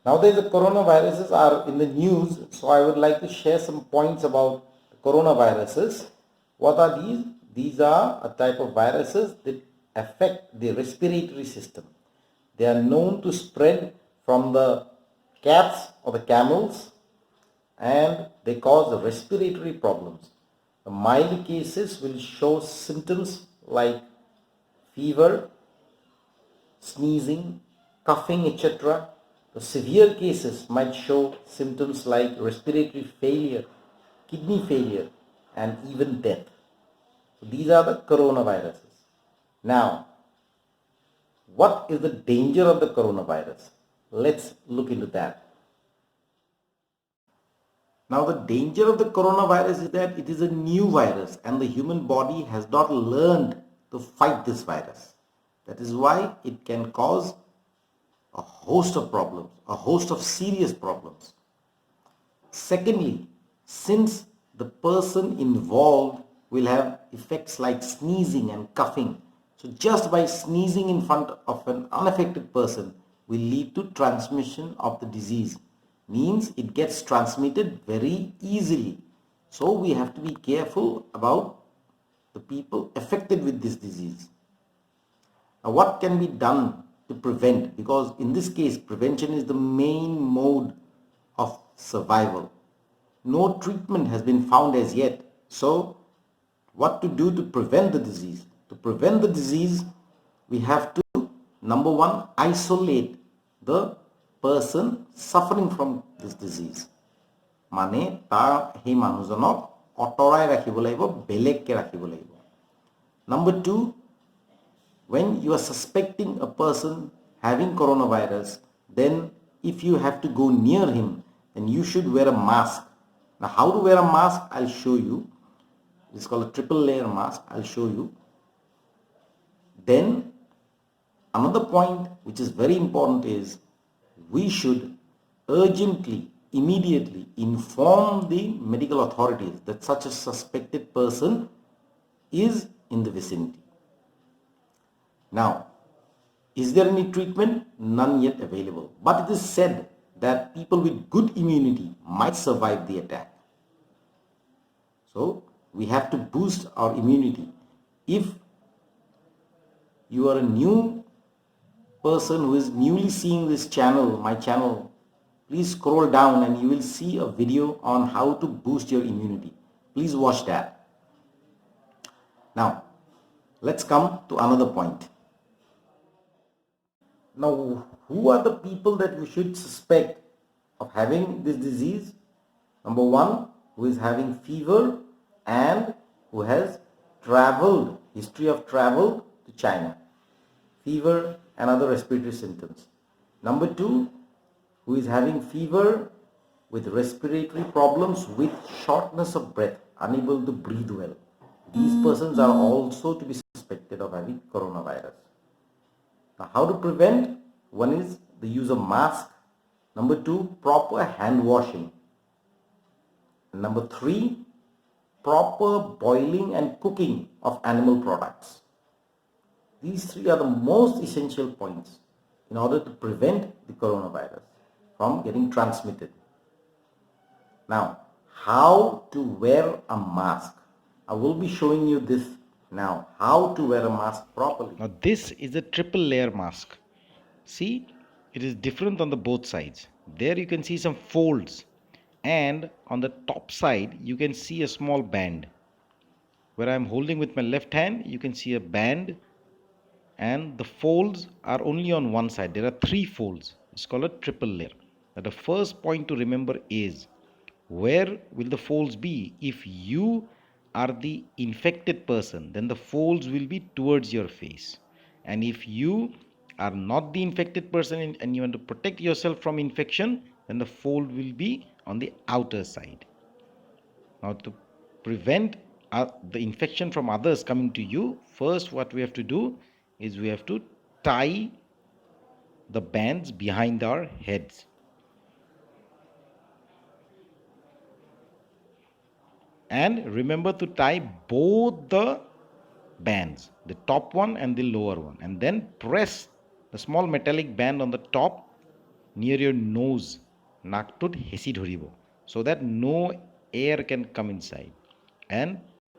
Nowadays, the coronaviruses are in the news, so I would like to share some points about coronaviruses. What are these? These are a type of viruses that affect the respiratory system. They are known to spread from the cats or the camels, and they cause respiratory problems. The mild cases will show symptoms like fever, sneezing, coughing, etc. The severe cases might show symptoms like respiratory failure, kidney failure, and even death. So these are the coronaviruses. Now, what is the danger of the coronavirus? Let's look into that. Now, the danger of the coronavirus is that it is a new virus and the human body has not learned to fight this virus. That is why it can cause a host of problems, a host of serious problems. Secondly, since the person involved will have effects like sneezing and coughing, so just by sneezing in front of an unaffected person will lead to transmission of the disease. Means it gets transmitted very easily. So we have to be careful about the people affected with this disease. Now, what can be done to prevent? Because in this case, prevention is the main mode of survival. No treatment has been found as yet. So, what to do to prevent the disease? To prevent the disease, we have to, number one, isolate the person suffering from this disease. Mane ta he manujanok otorai rakhibo lagibo, belekke rakhibo lagibo. Number two, when you are suspecting a person having coronavirus, then if you have to go near him, then you should wear a mask. Now, how to wear a mask, I'll show you. It's called a triple layer mask. I'll show you. Then, another point which is very important is we should urgently, immediately inform the medical authorities that such a suspected person is in the vicinity. Now, is there any treatment? None yet available. But it is said that people with good immunity might survive the attack. So, we have to boost our immunity. If you are a new person who is newly seeing this channel, my channel, please scroll down and you will see a video on how to boost your immunity. Please watch that. Now, let's come to another point. Now, who are the people that we should suspect of having this disease? Number one, who is having fever and who has traveled, history of travel to China. Fever and other respiratory symptoms. Number two, who is having fever with respiratory problems with shortness of breath, unable to breathe well. These persons are also to be suspected of having coronavirus. Now, how to prevent? One is the use of mask. Number two, proper hand washing. And number three, proper boiling and cooking of animal products. These three are the most essential points in order to prevent the coronavirus from getting transmitted. Now, how to wear a mask? I will be showing you this now, how to wear a mask properly. Now this is a triple layer mask. See, it is different on the both sides. There you can see some folds, and on the top side you can see a small band. Where I am holding with my left hand, you can see a band, and the folds are only on one side. There are three folds. It's called a triple layer. Now the first point to remember is, where will the folds be? If you are the infected person, then the folds will be towards your face. And if you are not the infected person and you want to protect yourself from infection, then the fold will be on the outer side. Now, to prevent the infection from others coming to you, first what we have to do is we have to tie the bands behind our heads. And remember to tie both the bands, the top one and the lower one, and then press the small metallic band on the top near your nose, নাকটোত হেঁচি ধৰিব, so that no air can come inside. And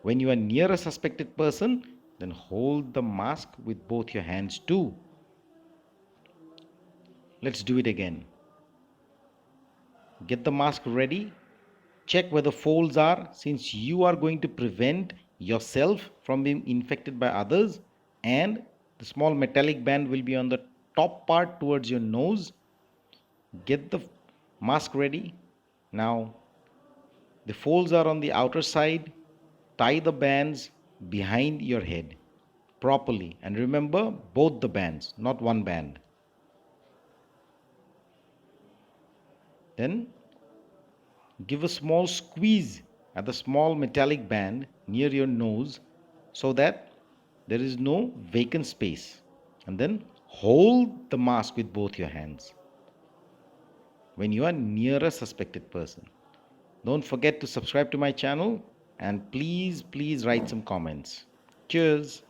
when you are near a suspected person, then hold the mask with both your hands too. Let's do it again. Get the mask ready. Check where the folds are, since you are going to prevent yourself from being infected by others. And the small metallic band will be on the top part towards your nose. Get the mask ready. Now, the folds are on the outer side. Tie the bands behind your head properly. And remember, both the bands, not one band. Then give a small squeeze at the small metallic band near your nose so that there is no vacant space. And then hold the mask with both your hands when you are near a suspected person. Don't forget to subscribe to my channel and please write some comments. Cheers.